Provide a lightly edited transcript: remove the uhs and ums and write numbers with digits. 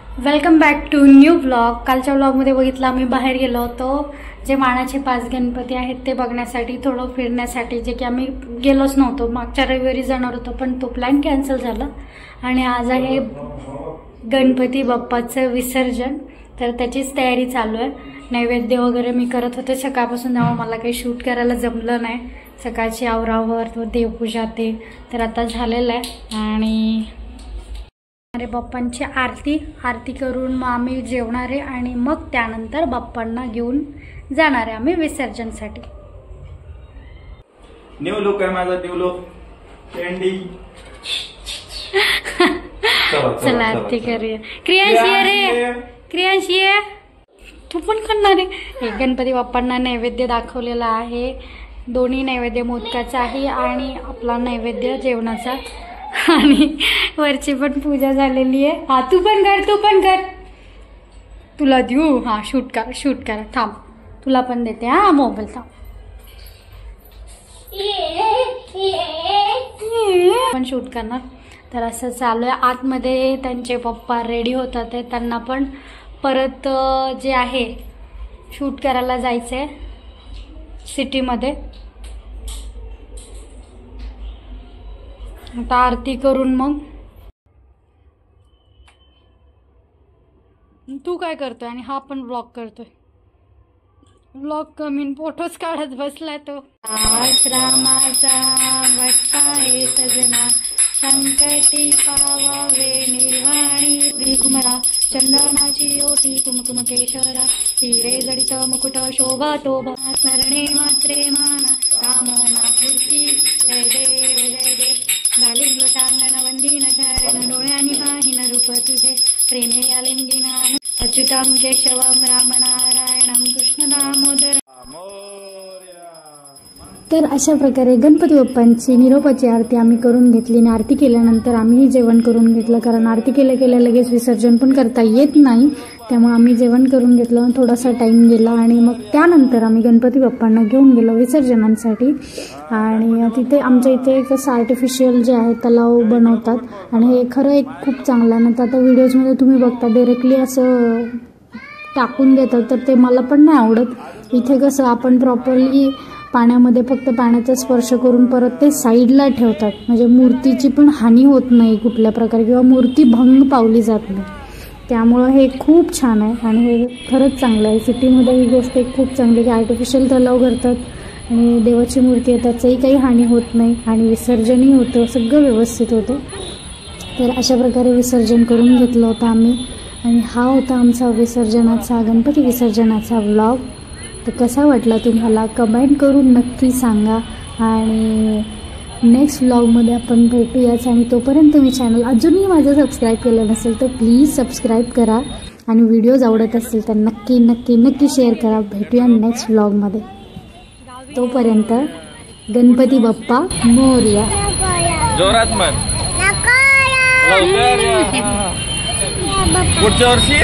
Welcome back to new vlog. कालच्या व्लॉगमध्ये बघितलं आम्ही बाहेर गेलो होतो, जे मानाचे 5 गणपती आहेत ते बघण्यासाठी, थोडं फिरण्यासाठी, जे की आम्ही गेलोच नव्हतो। मागच्या रविवारी जाणार होतो पण तो प्लॅन कॅन्सल झाला आणि आज आहे गणपती बाप्पाचं विसर्जन, तर त्याचीच तयारी चालू आहे। नैवेद्य वगैरे मी करत होते सकाळपासून, त्यामुळे मला काही शूट करायला जमलं नाही। सकाळची आवरावर तो देवपूजा ते तर आता झालेलं आहे आणि अरे बाप्पांची आरती करून मग आम्ही जेवणार आहे आणि मग त्यानंतर बाप्पांना घेऊन जाणार आहे आम्ही विसर्जनसाठी। न्यू लुक आहे माझा, न्यू लुक ट्रेंडिंग। चला आरती करूया। क्रियांश ये रे, क्रियांश ये, तू पण करणार आहे। गणपती बाप्पांना नैवेद्य दाखवलेला आहे, दोन्ही नैवेद्य मोदकाचा आहे आणि आपला नैवेद्य जेवणाचा, आणि वरची पण पूजा झालेली आहे। हा तू पण कर, तुला देऊ। हा शूट कर, थांब तुला पण देते। हा मोबाईल थांब, पण शूट करणार। तर असं चालू आहे। आतमध्ये त्यांचे पप्पा रेडी होतात, त्यांना पण परत जे आहे शूट करायला जायचंय सिटीमध्ये। आता आरती करून मग तू काय करतोय आणि हा पण ब्लॉग करतोय। ब्लॉग कमीन फोटोज काढत बसलाय तो। आज रामाचा वट्टाळे सजना, संकटी पावावे निर्वाणी श्रीकुमरा, चंदनाची ओटी कुमकुम केशरा, हिरे जडित मुकुट शोभा तोभा, सरणे मात्रे माना कामना पूर्ती, जय देव जय देव, घालीन लोटांगण वंदीन शरण, डोळ्यांनी पाहिन रूप तुझे, प्रेमे आलिंगिना, अच्युतम केशवम राम नारायणम कृष्ण दामोदर। तर अशा प्रकारे गणपती बाप्पांची निरोपाची आरती आम्ही करून घेतली आणि आरती केल्यानंतर आम्ही जेवण करून घेतलं, कारण आरती केल्या लगेच विसर्जन पण करता येत नाही, त्यामुळे आम्ही जेवण करून घेतलं। थोडासा टाइम गेला आणि मग त्यानंतर आम्ही गणपती बाप्पांना घेऊन गेलो विसर्जनांसाठी। आणि तिथे आमच्या इथे एक असं आर्टिफिशियल जे आहे तलाव बनवतात आणि हे खरं एक खूप चांगलं आहे ना। आता व्हिडिओजमध्ये तुम्ही बघता डायरेक्टली असं टाकून देतात, तर ते मला पण नाही आवडत। इथे कसं आपण प्रॉपरली पाण्यामध्ये फक्त पाण्याचा स्पर्श करून परत ते साईडला ठेवतात, म्हणजे मूर्तीची पण हानी होत नाही कुठल्या प्रकारे, किंवा मूर्ती भंग पावली जात नाही। त्यामुळं हे खूप छान आहे आणि हे खरंच चांगलं आहे। सिटीमध्ये ही गोष्ट एक खूप चांगली की आर्टिफिशियल तलाव करतात आणि देवाची मूर्ती आहे त्याचंही काही हानी होत नाही आणि विसर्जनही होतं, सगळं व्यवस्थित होतं। तर अशा प्रकारे विसर्जन करून घेतलं होतं आम्ही आणि हा होता आमचा गणपती विसर्जनाचा व्लॉग। तर कसा वाटला तुम्हाला कमेंट करून नक्की सांगा आणि नेक्स्ट व्लॉगमध्ये आपण भेटूयाच। आणि तोपर्यंत तुम्ही चॅनल अजूनही माझं सबस्क्राईब केलं नसेल तर प्लीज सबस्क्राईब करा आणि व्हिडिओज आवडत असतील तर नक्की शेअर करा। भेटूया नेक्स्ट व्लॉगमध्ये, तोपर्यंत गणपती बाप्पा मोरया। जोरात म्हण, पुढच्या वर्षी